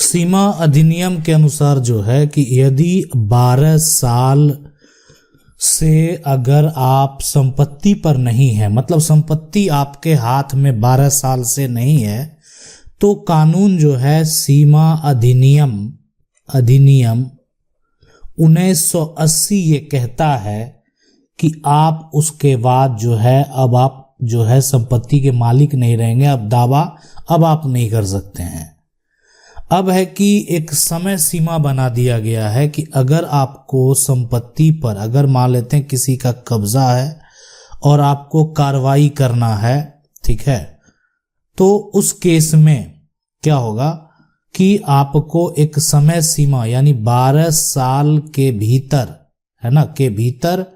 सीमा अधिनियम के अनुसार जो है कि यदि 12 साल से अगर आप संपत्ति पर नहीं है, मतलब संपत्ति आपके हाथ में 12 साल से नहीं है, तो कानून जो है सीमा अधिनियम 1980 ये कहता है कि आप उसके बाद जो है अब आप जो है संपत्ति के मालिक नहीं रहेंगे, अब दावा अब आप नहीं कर सकते हैं। अब है कि एक समय सीमा बना दिया गया है कि अगर आपको संपत्ति पर, अगर मान लेते हैं किसी का कब्जा है और आपको कार्रवाई करना है, ठीक है, तो उस केस में क्या होगा कि आपको एक समय सीमा यानी 12 साल के भीतर, है ना, के भीतर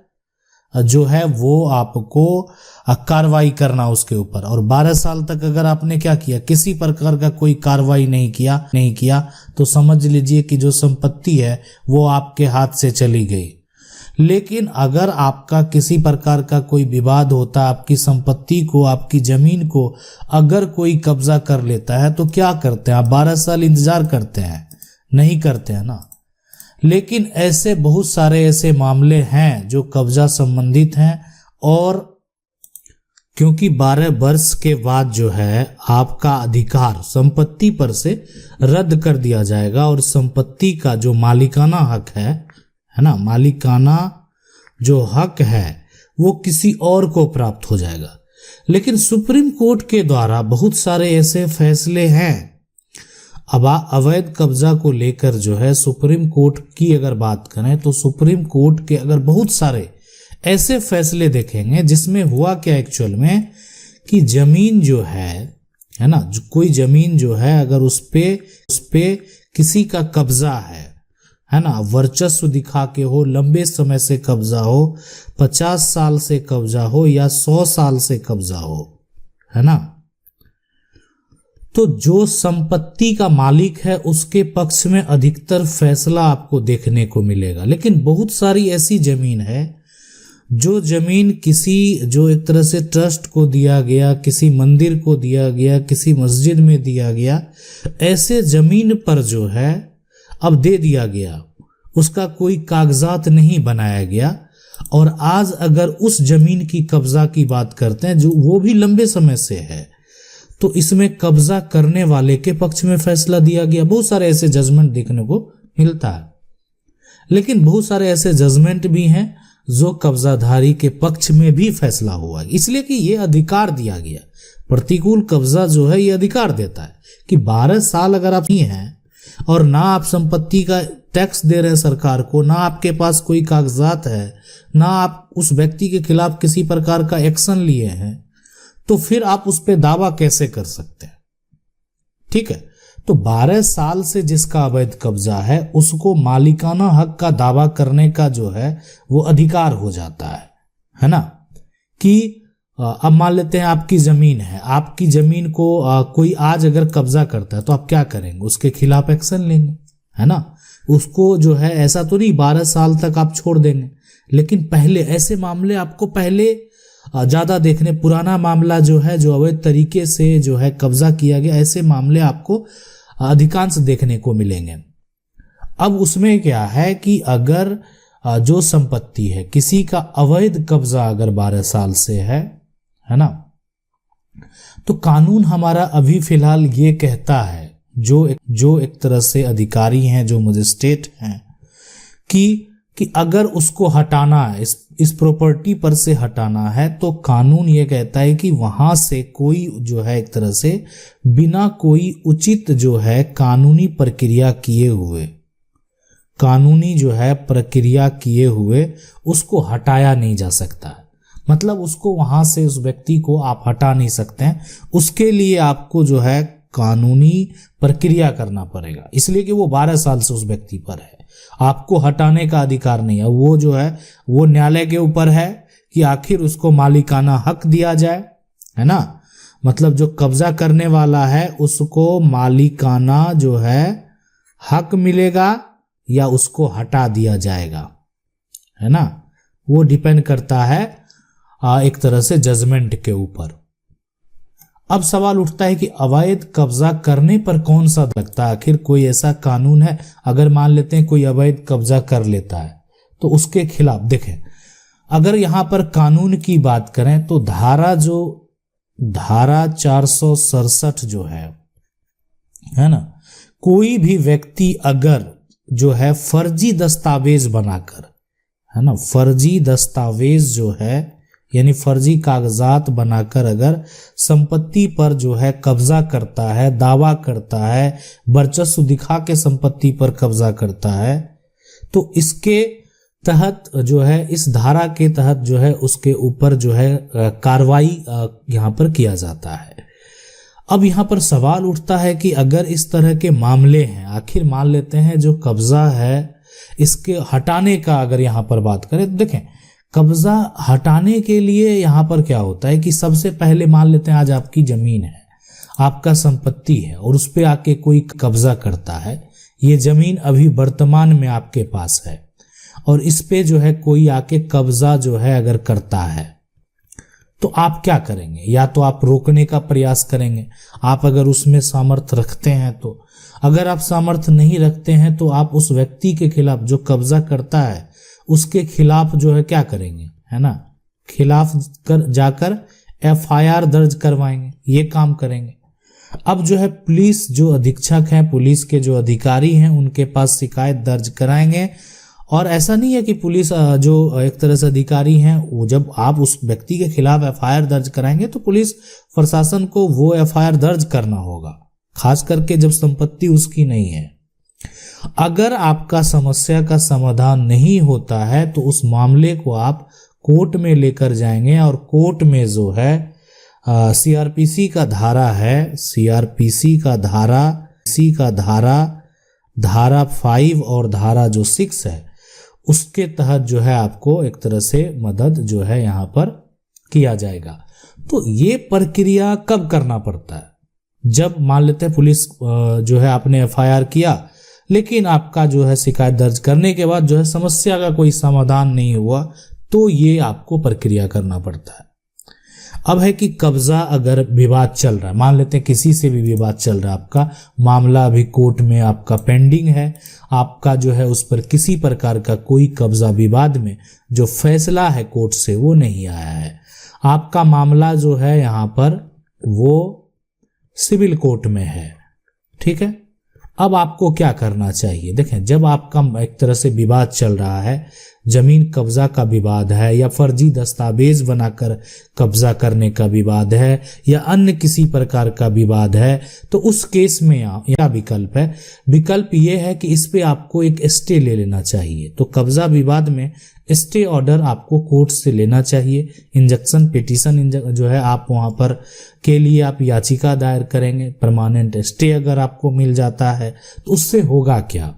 जो है वो आपको कार्रवाई करना उसके ऊपर। और 12 साल तक अगर आपने क्या किया, किसी प्रकार का कोई कार्रवाई नहीं किया तो समझ लीजिए कि जो संपत्ति है वो आपके हाथ से चली गई। लेकिन अगर आपका किसी प्रकार का कोई विवाद होता, आपकी संपत्ति को, आपकी जमीन को अगर कोई कब्जा कर लेता है तो क्या करते हैं आप? 12 साल इंतजार करते हैं? नहीं करते हैं ना। लेकिन ऐसे बहुत सारे ऐसे मामले हैं जो कब्जा संबंधित हैं, और क्योंकि 12 वर्ष के बाद जो है आपका अधिकार संपत्ति पर से रद्द कर दिया जाएगा और संपत्ति का जो मालिकाना हक है ना, मालिकाना जो हक है वो किसी और को प्राप्त हो जाएगा। लेकिन सुप्रीम कोर्ट के द्वारा बहुत सारे ऐसे फैसले हैं। अब अवैध कब्जा को लेकर जो है सुप्रीम कोर्ट की अगर बात करें तो सुप्रीम कोर्ट के अगर बहुत सारे ऐसे फैसले देखेंगे जिसमें हुआ क्या एक्चुअल में कि जमीन जो है ना, कोई जमीन जो है अगर उस पे किसी का कब्जा है ना, वर्चस्व दिखा के हो, लंबे समय से कब्जा हो, 50 साल से कब्जा हो या 100 साल से कब्जा हो, है ना, तो जो संपत्ति का मालिक है उसके पक्ष में अधिकतर फैसला आपको देखने को मिलेगा। लेकिन बहुत सारी ऐसी जमीन है जो जमीन जो एक तरह से ट्रस्ट को दिया गया, किसी मंदिर को दिया गया, किसी मस्जिद में दिया गया, ऐसे जमीन पर जो है अब दे दिया गया, उसका कोई कागजात नहीं बनाया गया, और आज अगर उस जमीन की कब्जा की बात करते हैं जो वो भी लंबे समय से है, तो इसमें कब्जा करने वाले के पक्ष में फैसला दिया गया। बहुत सारे ऐसे जजमेंट देखने को मिलता है। लेकिन बहुत सारे ऐसे जजमेंट भी हैं जो कब्जाधारी के पक्ष में भी फैसला हुआ, इसलिए कि ये अधिकार दिया गया। प्रतिकूल कब्जा जो है ये अधिकार देता है कि 12 साल अगर आप नहीं हैं और ना आप संपत्ति का टैक्स दे रहे हैं सरकार को, ना आपके पास कोई कागजात है, ना आप उस व्यक्ति के खिलाफ किसी प्रकार का एक्शन लिए हैं, तो फिर आप उस पर दावा कैसे कर सकते हैं? ठीक है, तो 12 साल से जिसका अवैध कब्जा है उसको मालिकाना हक का दावा करने का जो है वो अधिकार हो जाता है ना। कि अब मान लेते हैं आपकी जमीन है, आपकी जमीन को कोई आज अगर कब्जा करता है तो आप क्या करेंगे? उसके खिलाफ एक्शन लेंगे, है ना। उसको जो है ऐसा तो नहीं 12 साल तक आप छोड़ देंगे, लेकिन पहले ऐसे मामले आपको पहले ज्यादा देखने, पुराना मामला जो है जो अवैध तरीके से जो है कब्जा किया गया, ऐसे मामले आपको अधिकांश देखने को मिलेंगे। अब उसमें क्या है कि अगर जो संपत्ति है किसी का अवैध कब्जा अगर 12 साल से है ना, तो कानून हमारा अभी फिलहाल ये कहता है, जो एक तरह से अधिकारी हैं, जो मजिस्ट्रेट हैं, कि अगर उसको हटाना है, इस प्रॉपर्टी पर से हटाना है, तो कानून ये कहता है कि वहां से कोई जो है एक तरह से बिना कोई उचित जो है कानूनी प्रक्रिया किए हुए उसको हटाया नहीं जा सकता है। मतलब उसको वहां से, उस व्यक्ति को आप हटा नहीं सकते हैं, उसके लिए आपको जो है कानूनी प्रक्रिया करना पड़ेगा, इसलिए कि वो 12 साल से उस व्यक्ति पर है, आपको हटाने का अधिकार नहीं है। वो जो है वो न्यायालय के ऊपर है कि आखिर उसको मालिकाना हक दिया जाए, है ना। मतलब जो कब्जा करने वाला है उसको मालिकाना जो है हक मिलेगा या उसको हटा दिया जाएगा, है ना। वो डिपेंड करता है एक तरह से जजमेंट के ऊपर। अब सवाल उठता है कि अवैध कब्जा करने पर कौन सा लगता है, आखिर कोई ऐसा कानून है? अगर मान लेते हैं कोई अवैध कब्जा कर लेता है तो उसके खिलाफ देखें, अगर यहां पर कानून की बात करें तो धारा 467 जो है ना, कोई भी व्यक्ति अगर जो है फर्जी दस्तावेज बनाकर, है ना, फर्जी दस्तावेज जो है यानी फर्जी कागजात बनाकर अगर संपत्ति पर जो है कब्जा करता है, दावा करता है, वर्चस्व दिखा के संपत्ति पर कब्जा करता है, तो इसके तहत जो है, इस धारा के तहत जो है उसके ऊपर जो है कार्रवाई यहां पर किया जाता है। अब यहां पर सवाल उठता है कि अगर इस तरह के मामले हैं, आखिर मान लेते हैं जो कब्जा है इसके हटाने का अगर यहां पर बात करें तो देखें, कब्जा हटाने के लिए यहां पर क्या होता है कि सबसे पहले मान लेते हैं आज आपकी जमीन है, आपका संपत्ति है और उस पे आके कोई कब्जा करता है, ये जमीन अभी वर्तमान में आपके पास है और इस पे जो है कोई आके कब्जा जो है अगर करता है तो आप क्या करेंगे? या तो आप रोकने का प्रयास करेंगे, आप अगर उसमें सामर्थ्य रखते हैं तो। अगर आप सामर्थ्य नहीं रखते हैं तो आप उस व्यक्ति के खिलाफ जो कब्जा करता है उसके खिलाफ जो है क्या करेंगे, है ना, खिलाफ जाकर FIR दर्ज करवाएंगे, ये काम करेंगे। अब जो है पुलिस जो अधीक्षक हैं, पुलिस के जो अधिकारी हैं, उनके पास शिकायत दर्ज कराएंगे। और ऐसा नहीं है कि पुलिस जो एक तरह से अधिकारी हैं, वो जब आप उस व्यक्ति के खिलाफ FIR दर्ज कराएंगे तो पुलिस प्रशासन को वो FIR दर्ज करना होगा, खास करके जब संपत्ति उसकी नहीं है। अगर आपका समस्या का समाधान नहीं होता है तो उस मामले को आप कोर्ट में लेकर जाएंगे और कोर्ट में जो है CRPC का धारा है, CRPC का धारा 5 और धारा जो 6 है उसके तहत जो है आपको एक तरह से मदद जो है यहां पर किया जाएगा। तो ये प्रक्रिया कब करना पड़ता है? जब मान लेते हैं पुलिस जो है आपने FIR किया लेकिन आपका जो है शिकायत दर्ज करने के बाद जो है समस्या का कोई समाधान नहीं हुआ, तो ये आपको प्रक्रिया करना पड़ता है। अब है कि कब्जा अगर विवाद चल रहा है, मान लेते हैं किसी से भी विवाद चल रहा है, आपका मामला अभी कोर्ट में आपका पेंडिंग है, आपका जो है उस पर किसी प्रकार का कोई कब्जा विवाद में जो फैसला है कोर्ट से वो नहीं आया है, आपका मामला जो है यहाँ पर वो सिविल कोर्ट में है, ठीक है। अब आपको क्या करना चाहिए? देखें, जब आपका एक तरह से विवाद चल रहा है, जमीन कब्जा का विवाद है या फर्जी दस्तावेज बनाकर कब्जा करने का विवाद है या अन्य किसी प्रकार का विवाद है, तो उस केस में क्या विकल्प है? विकल्प ये है कि इस पे आपको एक स्टे ले लेना चाहिए। तो कब्जा विवाद में स्टे ऑर्डर आपको कोर्ट से लेना चाहिए, इंजंक्शन पिटीशन जो है आप वहां पर के लिए आप याचिका दायर करेंगे। परमानेंट स्टे अगर आपको मिल जाता है तो उससे होगा क्या,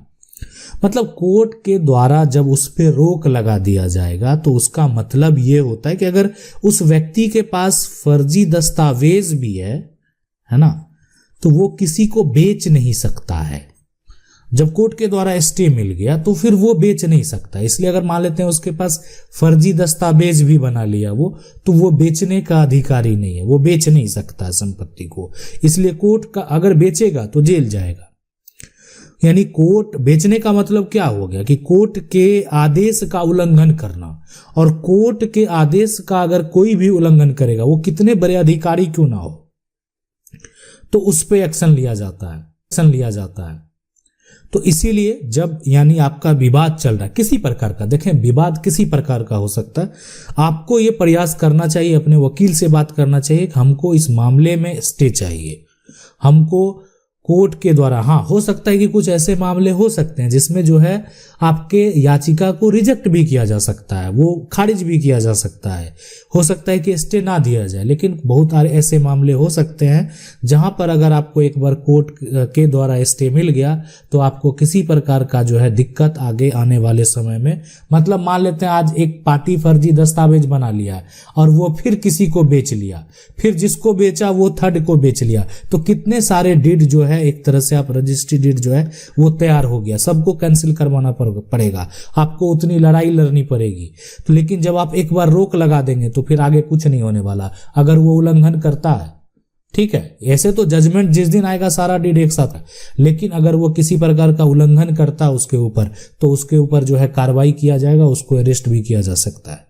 मतलब कोर्ट के द्वारा जब उस पे रोक लगा दिया जाएगा तो उसका मतलब ये होता है कि अगर उस व्यक्ति के पास फर्जी दस्तावेज भी है ना, तो वो किसी को बेच नहीं सकता है। जब कोर्ट के द्वारा स्टे मिल गया तो फिर वो बेच नहीं सकता। इसलिए अगर मान लेते हैं उसके पास फर्जी दस्तावेज भी बना लिया वो, तो वो बेचने का अधिकारी नहीं है, वो बेच नहीं सकता संपत्ति को। इसलिए कोर्ट का अगर बेचेगा तो जेल जाएगा। यानी कोर्ट बेचने का मतलब क्या हो गया कि कोर्ट के आदेश का उल्लंघन करना, और कोर्ट के आदेश का अगर कोई भी उल्लंघन करेगा, वो कितने बड़े अधिकारी क्यों ना हो, तो उस पे एक्शन लिया जाता है। तो इसीलिए जब यानी आपका विवाद चल रहा है किसी प्रकार का, देखें विवाद किसी प्रकार का हो सकता है, आपको ये प्रयास करना चाहिए, अपने वकील से बात करना चाहिए कि हमको इस मामले में स्टे चाहिए, हमको कोर्ट के द्वारा। हाँ, हो सकता है कि कुछ ऐसे मामले हो सकते हैं जिसमें जो है आपके याचिका को रिजेक्ट भी किया जा सकता है, वो खारिज भी किया जा सकता है, हो सकता है कि स्टे ना दिया जाए। लेकिन बहुत सारे ऐसे मामले हो सकते हैं जहां पर अगर आपको एक बार कोर्ट के द्वारा स्टे मिल गया तो आपको किसी प्रकार का जो है दिक्कत आगे आने वाले समय में, मतलब मान लेते हैं आज एक पार्टी फर्जी दस्तावेज बना लिया और वो फिर किसी को बेच लिया, फिर जिसको बेचा वो थर्ड को बेच लिया, तो कितने सारे डीड जो है एक तरह से आप रजिस्ट्री डीड जो है वो तैयार हो गया, सबको कैंसिल करवाना पड़ेगा, आपको उतनी लड़ाई लड़नी पड़ेगी। तो लेकिन जब आप एक बार रोक लगा देंगे तो फिर आगे कुछ नहीं होने वाला। अगर वो उल्लंघन करता है ठीक है, ऐसे तो जजमेंट जिस दिन आएगा सारा डीड एक साथ है, लेकिन अगर वो किसी प्रकार का उल्लंघन करता है उसके ऊपर, तो उसके ऊपर जो है कार्रवाई किया जाएगा, उसको अरेस्ट भी किया जा सकता है।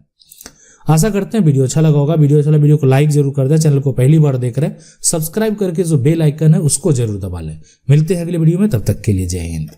आशा करते हैं वीडियो अच्छा लगा होगा। वीडियो को लाइक जरूर कर दें। चैनल को पहली बार देख रहे हैं, सब्सक्राइब करके जो बेल आइकन है उसको जरूर दबा लें। मिलते हैं अगले वीडियो में, तब तक के लिए जय हिंद।